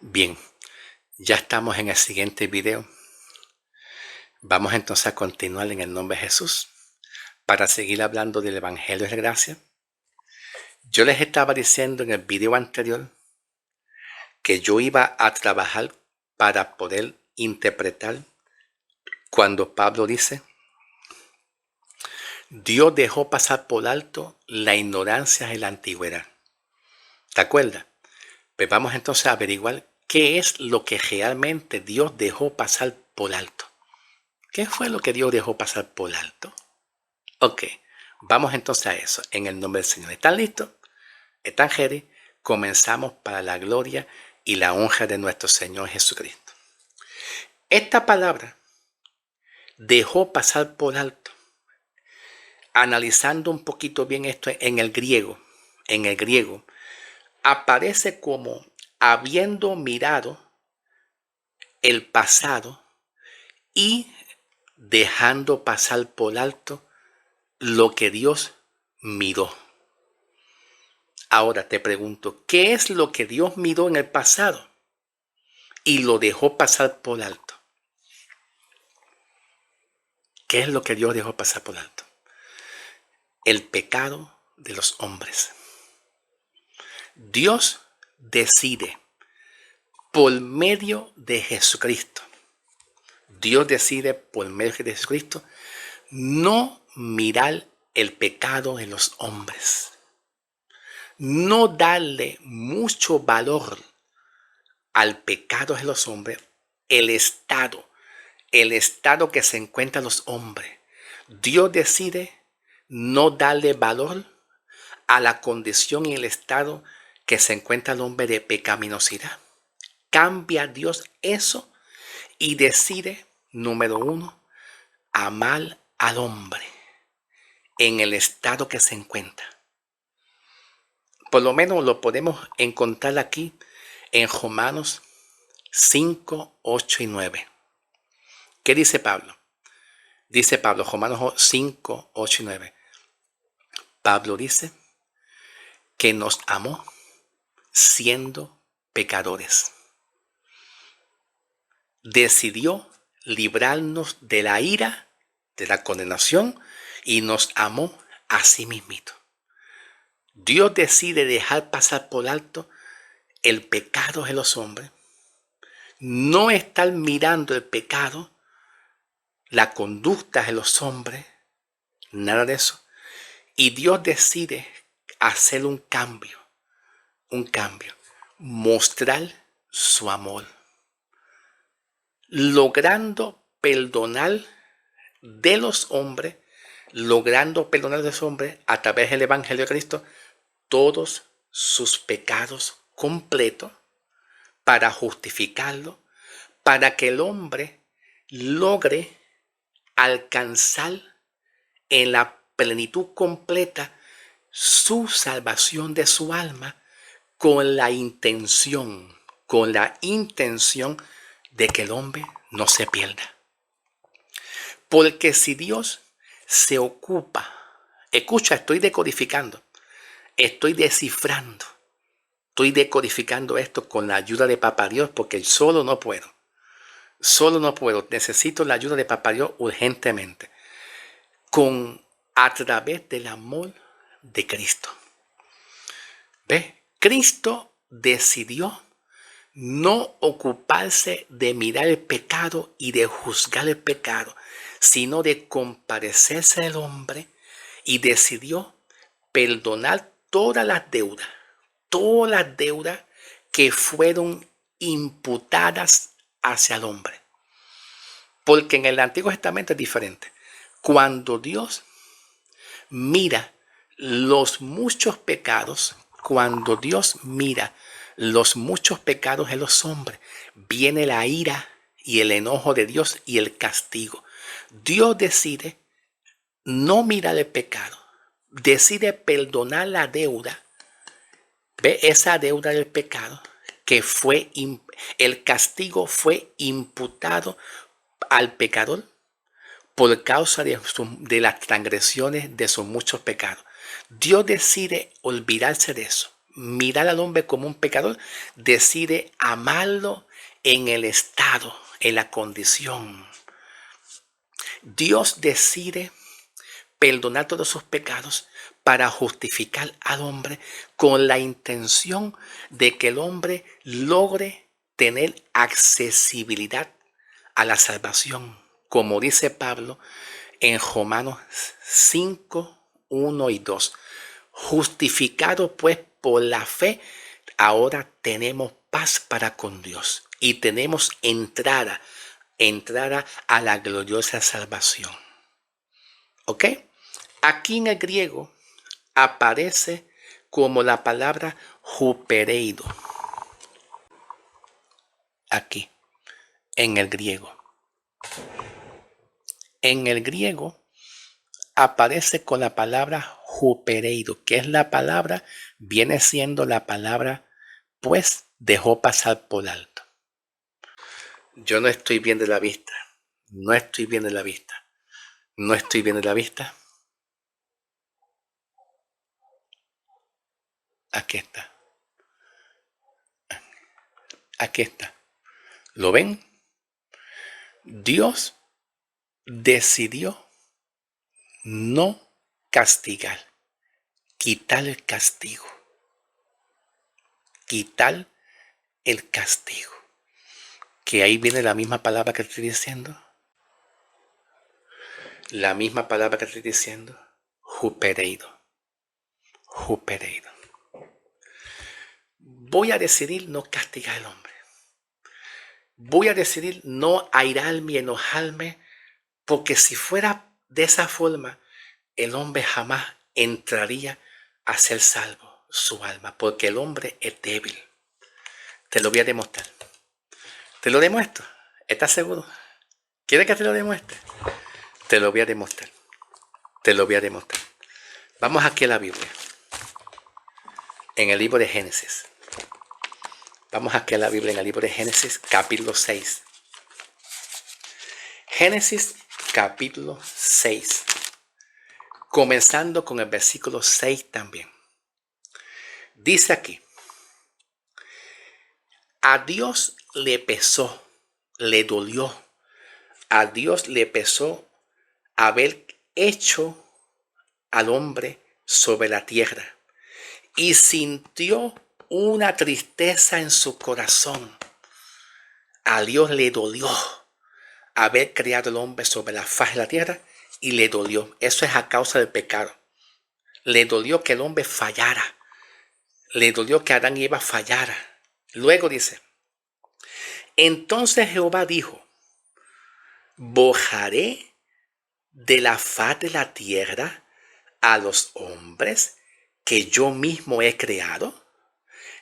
Bien, ya estamos en el siguiente video. Vamos entonces a continuar en el nombre de Jesús para seguir hablando del Evangelio de Gracia. Yo les estaba diciendo en el video anterior que yo iba a trabajar para poder interpretar cuando Pablo dice: Dios dejó pasar por alto la ignorancia de la antigüedad. ¿Te acuerdas? Pues vamos entonces a averiguar qué es lo que realmente Dios dejó pasar por alto. ¿Qué fue lo que Dios dejó pasar por alto? Ok, vamos entonces a eso, en el nombre del Señor. ¿Están listos? ¿Están ready? Comenzamos para la gloria y la honra de nuestro Señor Jesucristo. Esta palabra dejó pasar por alto. Analizando un poquito bien esto en el griego, aparece como habiendo mirado el pasado y dejando pasar por alto lo que Dios miró. Ahora te pregunto, ¿qué es lo que Dios miró en el pasado y lo dejó pasar por alto? ¿Qué es lo que Dios dejó pasar por alto? El pecado de los hombres. Dios decide por medio de Jesucristo. Dios decide por medio de Jesucristo no mirar el pecado de los hombres. No darle mucho valor al pecado de los hombres, el estado que se encuentran los hombres. Dios decide no darle valor a la condición y el estado que se encuentra el hombre de pecaminosidad. Cambia Dios eso y decide, número uno, amar al hombre en el estado que se encuentra. Por lo menos lo podemos encontrar aquí en Romanos 5, 8 y 9. ¿Qué dice Pablo? Dice Pablo, Romanos 5, 8 y 9. Pablo dice que nos amó siendo pecadores. Decidió librarnos de la ira, de la condenación, y nos amó a sí mismito. Dios decide dejar pasar por alto el pecado de los hombres, no estar mirando el pecado, la conducta de los hombres, nada de eso. Y Dios decide hacer un cambio, mostrar su amor, logrando perdonar de los hombres, a través del Evangelio de Cristo todos sus pecados completos para justificarlo, para que el hombre logre alcanzar en la plenitud completa su salvación de su alma con la intención de que el hombre no se pierda. Porque si Dios se ocupa, escucha, estoy decodificando, estoy descifrando, estoy decodificando esto con la ayuda de Papá Dios, porque solo no puedo, necesito la ayuda de Papá Dios urgentemente, a través del amor de Cristo. ¿Ves? Cristo decidió no ocuparse de mirar el pecado y de juzgar el pecado, sino de compadecerse del hombre, y decidió perdonar todas las deudas que fueron imputadas hacia el hombre. Porque en el Antiguo Testamento es diferente. Cuando Dios mira los muchos pecados, de los hombres, viene la ira y el enojo de Dios y el castigo. Dios decide no mirar el pecado, decide perdonar la deuda. ¿Ve? Esa deuda del pecado que el castigo fue imputado al pecador por causa de las transgresiones de sus muchos pecados. Dios decide olvidarse de eso, mirar al hombre como un pecador, decide amarlo en el estado, en la condición. Dios decide perdonar todos sus pecados para justificar al hombre con la intención de que el hombre logre tener accesibilidad a la salvación, como dice Pablo en Romanos 5, 1 y 2. Justificado pues por la fe, ahora tenemos paz para con Dios y tenemos entrada a la gloriosa salvación. ¿Ok? Aquí en el griego aparece como la palabra hupereido. Aquí, en el griego. En el griego aparece con la palabra hupereido, que es la palabra, viene siendo la palabra, pues dejó pasar por alto. Yo no estoy bien de la vista. No estoy bien de la vista. No estoy bien de la vista. Aquí está. Aquí está. ¿Lo ven? Dios decidió no castigar, quitar el castigo. Quitar el castigo. Que ahí viene la misma palabra que estoy diciendo. La misma palabra que estoy diciendo. Hupereido. Hupereido. Voy a decidir no castigar al hombre. Voy a decidir no airarme y enojarme, porque si fuera de esa forma, el hombre jamás entraría a ser salvo, su alma, porque el hombre es débil. Te lo voy a demostrar. ¿Te lo demuestro? ¿Estás seguro? ¿Quieres que te lo demuestre? Te lo voy a demostrar. Te lo voy a demostrar. Vamos aquí a la Biblia. En el libro de Génesis. Vamos aquí a la Biblia en el libro de Génesis, capítulo 6. Génesis, capítulo 6. Comenzando con el versículo 6 también. Dice aquí. A Dios le pesó, le dolió. A Dios le pesó haber hecho al hombre sobre la tierra. Y sintió una tristeza en su corazón. A Dios le dolió haber creado al hombre sobre la faz de la tierra y le dolió. Eso es a causa del pecado. Le dolió que el hombre fallara. Le dolió que Adán y Eva fallara. Luego dice, entonces Jehová dijo, borraré de la faz de la tierra a los hombres que yo mismo he creado,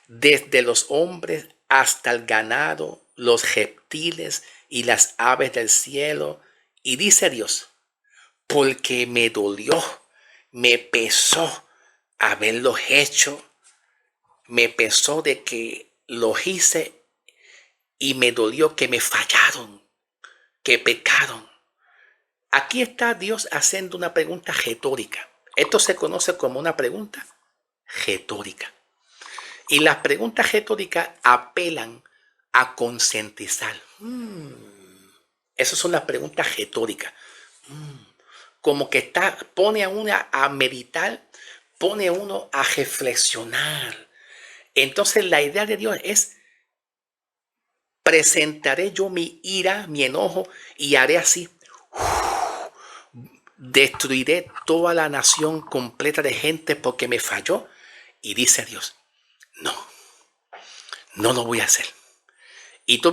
desde los hombres hasta el ganado, los reptiles y las aves del cielo. Y dice Dios, porque me dolió, me pesó haberlos hecho, me pesó de que los hice y me dolió que me fallaron, que pecaron. Aquí está Dios haciendo una pregunta retórica. Esto se conoce como una pregunta retórica. Y las preguntas retóricas apelan a concientizar. Esas son las preguntas retóricas. Como que pone a uno a meditar, pone a uno a reflexionar. Entonces la idea de Dios es, presentaré yo mi ira, mi enojo y haré así. Destruiré toda la nación completa de gente porque me falló. Y dice Dios, no lo voy a hacer. Y yo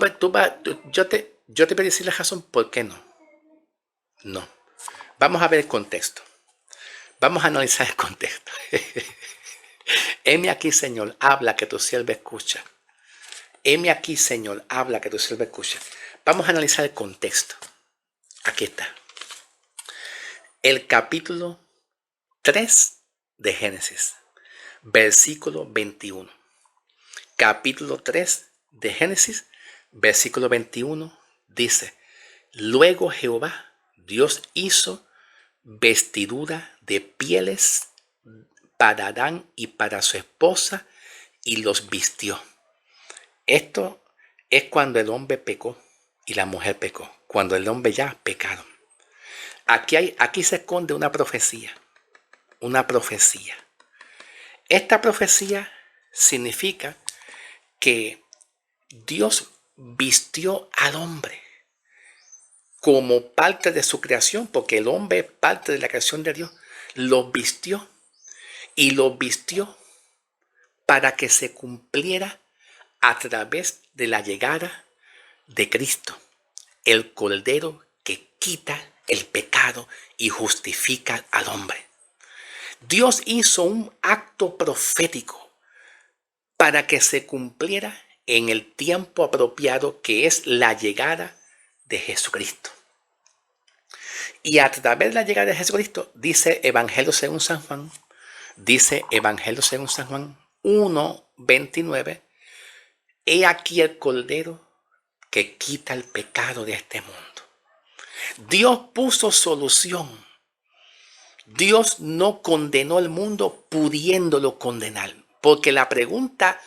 te voy a decir la razón por qué no. No. Vamos a ver el contexto. Vamos a analizar el contexto. Heme aquí, Señor, habla que tu siervo escucha. Heme aquí, Señor, habla que tu siervo escucha. Vamos a analizar el contexto. Aquí está. El capítulo 3 de Génesis, versículo 21. Capítulo 3 de Génesis, versículo 21, dice, luego Jehová, Dios hizo vestidura de pieles para Adán y para su esposa, y los vistió. Esto es cuando el hombre pecó y la mujer pecó. Cuando el hombre ya pecaron. Aquí se esconde una profecía. Una profecía. Esta profecía significa que Dios vistió al hombre como parte de su creación, porque el hombre es parte de la creación de Dios. Lo vistió y lo vistió para que se cumpliera a través de la llegada de Cristo, el Cordero que quita el pecado y justifica al hombre. Dios hizo un acto profético para que se cumpliera en el tiempo apropiado, que es la llegada de Jesucristo. Y a través de la llegada de Jesucristo, dice Evangelio según San Juan, 1:29, he aquí el Cordero que quita el pecado de este mundo. Dios puso solución. Dios no condenó al mundo pudiéndolo condenar, porque la pregunta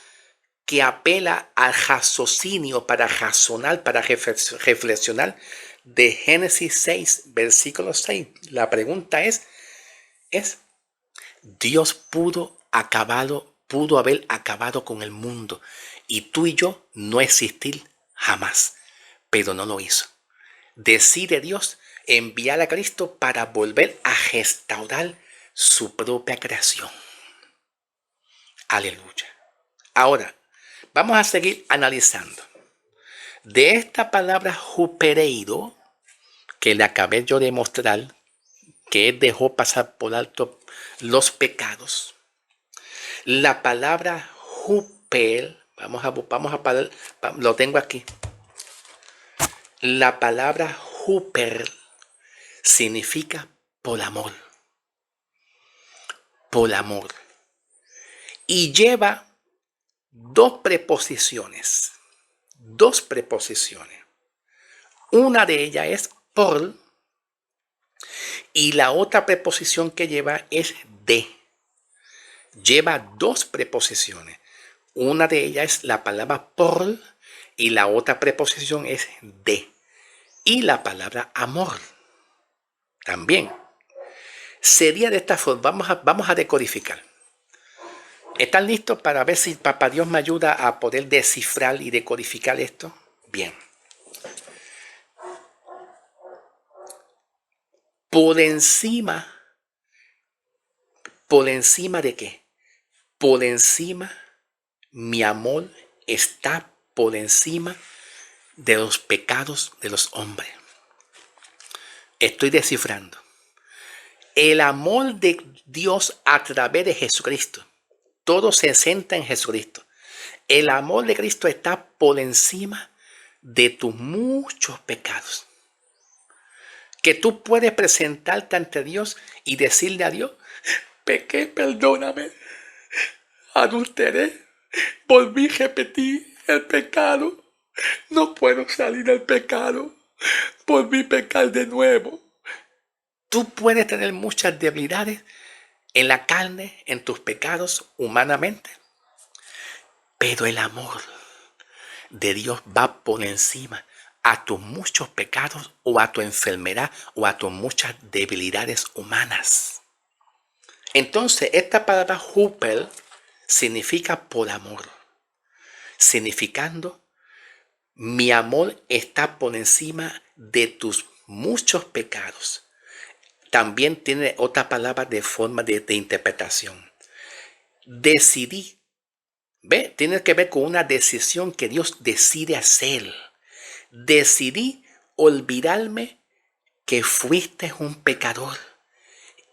que apela al raciocinio, para razonar, para reflexionar, de Génesis 6, versículo 6, la pregunta es, Dios pudo haber acabado con el mundo y tú y yo no existir jamás, pero no lo hizo. Decide Dios enviar a Cristo para volver a restaurar su propia creación. Aleluya. Ahora, vamos a seguir analizando. De esta palabra hupereiro, que le acabé yo de mostrar, que él dejó pasar por alto los pecados, la palabra huper, vamos a parar, lo tengo aquí. La palabra huper significa por amor. Por amor. Y lleva dos preposiciones. Dos preposiciones. Una de ellas es por y la otra preposición que lleva es de. Lleva dos preposiciones. Una de ellas es la palabra por y la otra preposición es de. Y la palabra amor también. Sería de esta forma. Vamos a decodificar. ¿Están listos para ver si Papá Dios me ayuda a poder descifrar y decodificar esto? Bien. Por encima de qué? Por encima, mi amor está por encima de los pecados de los hombres. Estoy descifrando. El amor de Dios a través de Jesucristo. Todo se centra en Jesucristo. El amor de Cristo está por encima de tus muchos pecados. Que tú puedes presentarte ante Dios y decirle a Dios, pequé, perdóname, adulteré, volví a repetir el pecado, no puedo salir del pecado, volví a pecar de nuevo. Tú puedes tener muchas debilidades en la carne, en tus pecados humanamente, pero el amor de Dios va por encima a tus muchos pecados o a tu enfermedad o a tus muchas debilidades humanas. Entonces, esta palabra huper significa por amor, significando mi amor está por encima de tus muchos pecados. También tiene otra palabra de forma de interpretación. Decidí, ¿ve? Tiene que ver con una decisión que Dios decide hacer. Decidí olvidarme que fuiste un pecador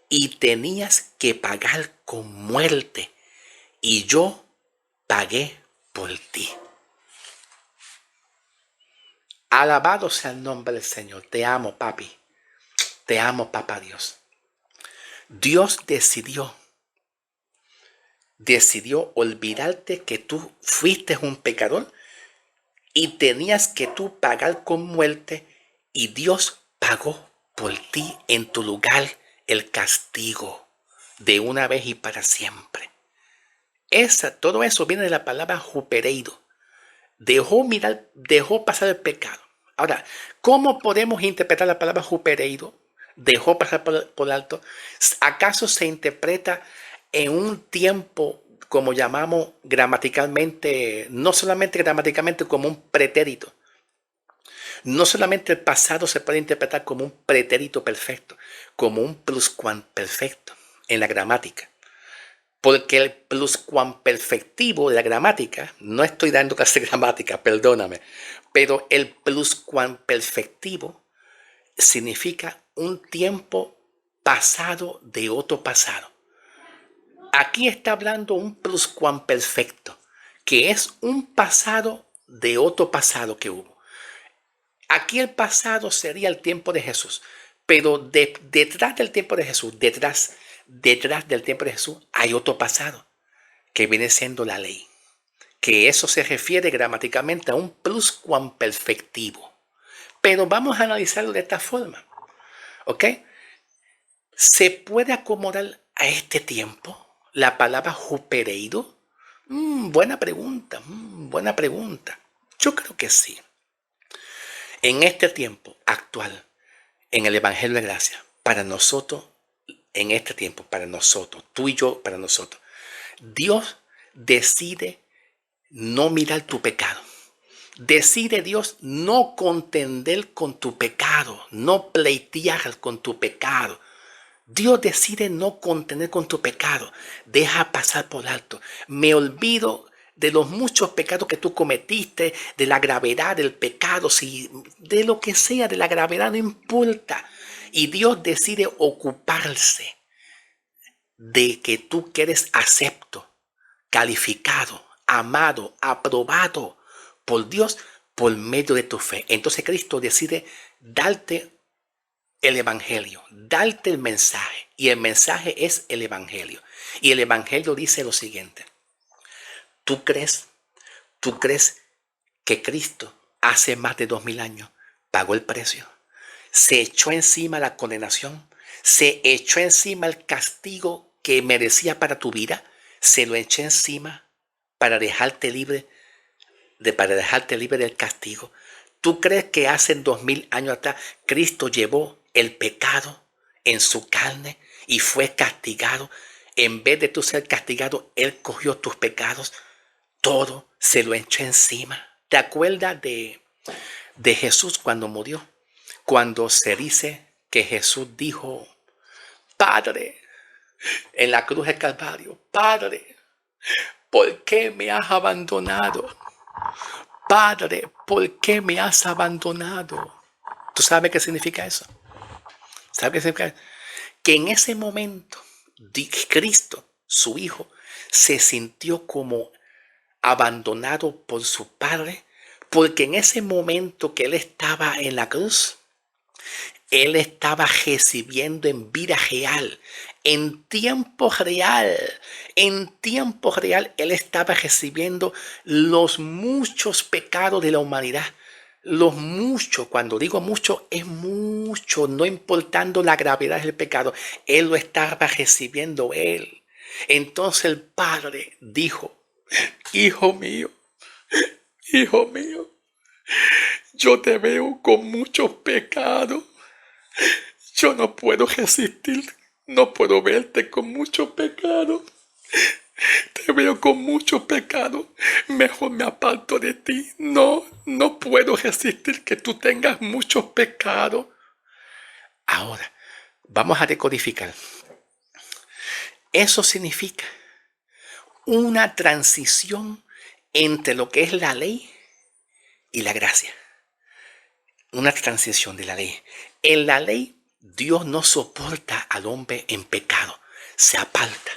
y tenías que pagar con muerte y yo pagué por ti. Alabado sea el nombre del Señor. Te amo, papi. Te amo, papá Dios. Dios decidió olvidarte que tú fuiste un pecador y tenías que tú pagar con muerte y Dios pagó por ti en tu lugar el castigo de una vez y para siempre. Todo eso viene de la palabra hupereido. Dejó pasar el pecado. Ahora, ¿cómo podemos interpretar la palabra hupereido? Dejó pasar por alto. ¿Acaso se interpreta en un tiempo, como llamamos gramaticalmente, no solamente gramaticalmente como un pretérito? No solamente el pasado se puede interpretar como un pretérito perfecto, como un pluscuamperfecto en la gramática. Porque el pluscuamperfectivo de la gramática, no estoy dando clase de gramática, perdóname, pero el pluscuamperfectivo significa un tiempo pasado de otro pasado. Aquí está hablando un pluscuamperfecto, que es un pasado de otro pasado que hubo. Aquí el pasado sería el tiempo de Jesús, pero detrás del tiempo de Jesús, detrás del tiempo de Jesús, hay otro pasado, que viene siendo la ley. Que eso se refiere gramaticalmente a un pluscuamperfectivo. Pero vamos a analizarlo de esta forma, ¿ok? ¿Se puede acomodar a este tiempo la palabra hupereido? Buena pregunta, buena pregunta. Yo creo que sí. En este tiempo actual, en el Evangelio de Gracia, para nosotros, en este tiempo, para nosotros, tú y yo, para nosotros, Dios decide no mirar tu pecado. Decide Dios no contender con tu pecado, no pleitear con tu pecado. Dios decide no contender con tu pecado. Deja pasar por alto. Me olvido de los muchos pecados que tú cometiste, de la gravedad del pecado, si de lo que sea, de la gravedad no importa. Y Dios decide ocuparse de que tú quedes acepto, calificado, amado, aprobado por Dios por medio de tu fe. Entonces Cristo decide darte el evangelio, darte el mensaje. Y el mensaje es el evangelio. Y el evangelio dice lo siguiente. ¿Tú crees que Cristo hace más de 2000 años pagó el precio? Se echó encima la condenación, se echó encima el castigo que merecía para tu vida, se lo echó encima para dejarte libre del castigo. ¿Tú crees que hace 2000 años atrás Cristo llevó el pecado en su carne y fue castigado? En vez de tú ser castigado, Él cogió tus pecados, todo se lo echó encima. ¿Te acuerdas de Jesús cuando murió? Cuando se dice que Jesús dijo, Padre, en la cruz del Calvario, Padre, ¿por qué me has abandonado? Padre, ¿por qué me has abandonado? ¿Tú sabes qué significa eso? ¿Sabes qué significa? Que en ese momento Cristo, su Hijo, se sintió como abandonado por su Padre, porque en ese momento que Él estaba en la cruz, Él estaba recibiendo en vida real, en tiempo real, Él estaba recibiendo los muchos pecados de la humanidad. Los muchos, cuando digo mucho, es mucho, no importando la gravedad del pecado. Él lo estaba recibiendo Él. Entonces el Padre dijo, Hijo mío, yo te veo con muchos pecados. Yo no puedo resistir, no puedo verte con mucho pecado. Te veo con mucho pecado. Mejor me aparto de ti. No puedo resistir que tú tengas muchos pecados. Ahora, vamos a decodificar. Eso significa una transición entre lo que es la ley y la gracia. Una transición de la ley. En la ley, Dios no soporta al hombre en pecado. Se aparta,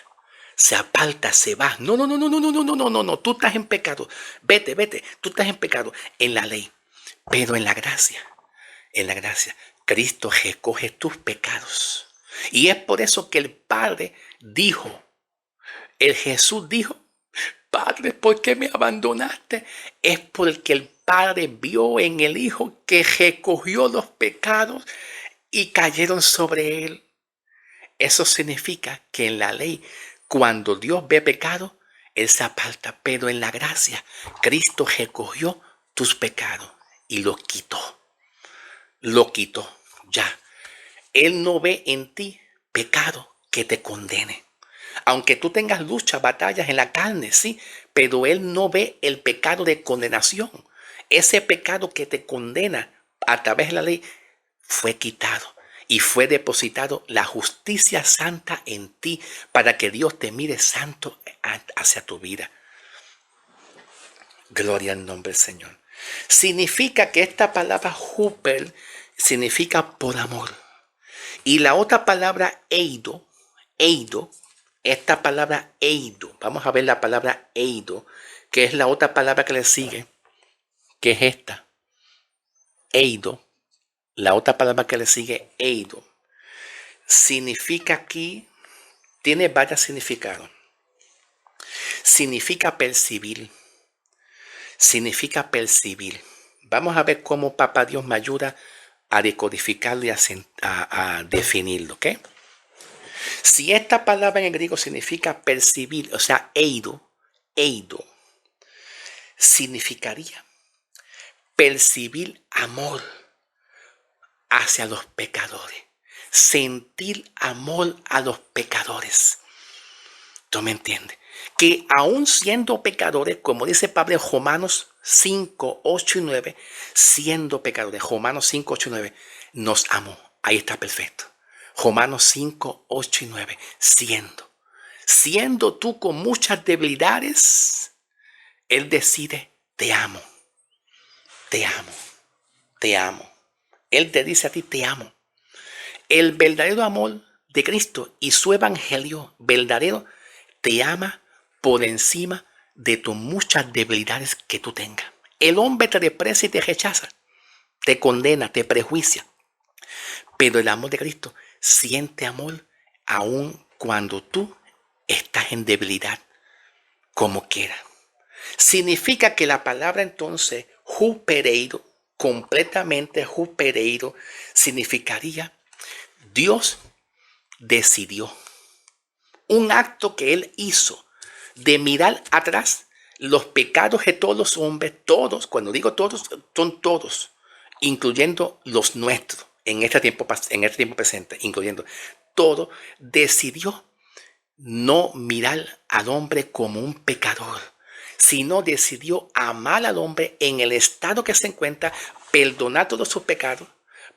se va. No, tú estás en pecado. Vete, tú estás en pecado en la ley. Pero en la gracia, Cristo recoge tus pecados. Y es por eso que el Padre dijo, Jesús dijo, Padre, ¿por qué me abandonaste? Es porque el Padre vio en el Hijo que recogió los pecados y cayeron sobre él. Eso significa que en la ley, cuando Dios ve pecado, Él se aparta, pero en la gracia, Cristo recogió tus pecados y los quitó. Lo quitó, ya. Él no ve en ti pecado que te condene. Aunque tú tengas luchas, batallas en la carne, sí, pero Él no ve el pecado de condenación. Ese pecado que te condena a través de la ley fue quitado y fue depositado la justicia santa en ti para que Dios te mire santo hacia tu vida. Gloria al nombre del Señor. Significa que esta palabra huper significa por amor. Y la otra palabra eido, esta palabra eido, vamos a ver la palabra eido, que es la otra palabra que le sigue, que es esta, eido, la otra palabra que le sigue, eido, significa aquí, tiene varios significados. Significa percibir. Vamos a ver cómo Papá Dios me ayuda a decodificarlo y a definirlo, ¿ok? Si esta palabra en el griego significa percibir, o sea, eido, significaría percibir amor hacia los pecadores, sentir amor a los pecadores. ¿Tú me entiendes? Que aún siendo pecadores, como dice Pablo en Romanos 5, 8 y 9, siendo pecadores, Romanos 5, 8 y 9, nos amó. Ahí está perfecto. Romanos 5, 8 y 9, siendo tú con muchas debilidades, Él decide, te amo. Él te dice a ti, te amo. El verdadero amor de Cristo y su evangelio verdadero te ama por encima de tus muchas debilidades que tú tengas. El hombre te desprecia y te rechaza, te condena, te prejuicia. Pero el amor de Cristo siente amor aun cuando tú estás en debilidad, como quiera. Significa que la palabra entonces, hupereiro, completamente hupereiro, significaría Dios decidió. Un acto que Él hizo de mirar atrás los pecados de todos los hombres, todos, cuando digo todos, son todos, incluyendo los nuestros, en este tiempo presente, incluyendo todo, decidió no mirar al hombre como un pecador, sino decidió amar al hombre en el estado que se encuentra, perdonar todos sus pecados,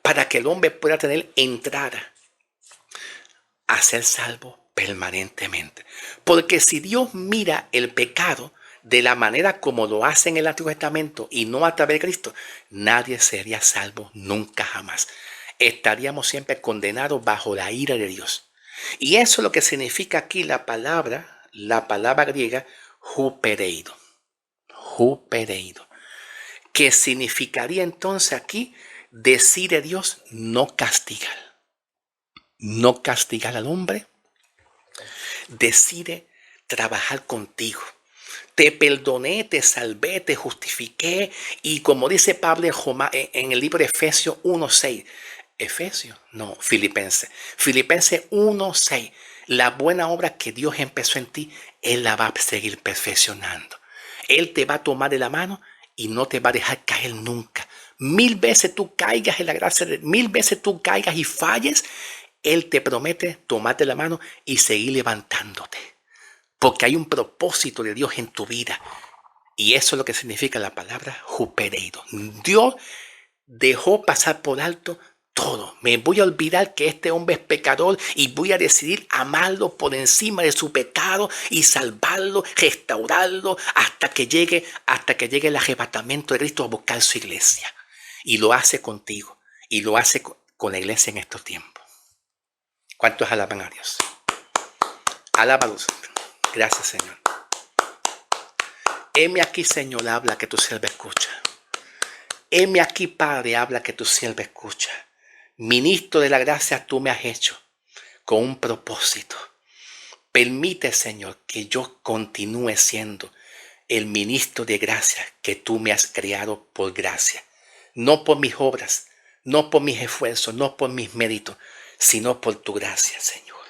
para que el hombre pueda tener entrada a ser salvo permanentemente. Porque si Dios mira el pecado de la manera como lo hace en el Antiguo Testamento y no a través de Cristo, nadie sería salvo nunca jamás. Estaríamos siempre condenados bajo la ira de Dios. Y eso es lo que significa aquí la palabra griega hupereido, que significaría entonces aquí decide Dios no castigar al hombre, decide trabajar contigo. Te perdoné, te salvé, te justifiqué. Y como dice Pablo en el libro de Efesios 1:6. Filipenses 1:6. La buena obra que Dios empezó en ti, Él la va a seguir perfeccionando. Él te va a tomar de la mano y no te va a dejar caer nunca. 1000 veces tú caigas en la gracia de 1000 veces tú caigas y falles, Él te promete tomarte la mano y seguir levantándote. Porque hay un propósito de Dios en tu vida. Y eso es lo que significa la palabra hupereido. Dios dejó pasar por alto todo. Me voy a olvidar que este hombre es pecador y voy a decidir amarlo por encima de su pecado y salvarlo, restaurarlo hasta que llegue el arrebatamiento de Cristo a buscar su iglesia. Y lo hace contigo y lo hace con la iglesia en estos tiempos. ¿Cuántos alaban a Dios? Alábalo. Gracias, Señor. Heme aquí, Señor, habla que tu sierva escucha. Heme aquí, Padre, habla que tu sierva escucha. Ministro de la gracia tú me has hecho con un propósito. Permite, Señor, que yo continúe siendo el ministro de gracia que tú me has creado por gracia. No por mis obras, no por mis esfuerzos, no por mis méritos, sino por tu gracia, Señor.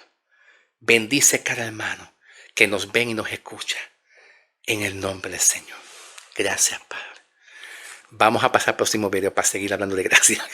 Bendice cada hermano que nos ven y nos escucha. en el nombre del Señor. Gracias, Padre. Vamos a pasar al próximo video para seguir hablando de gracia.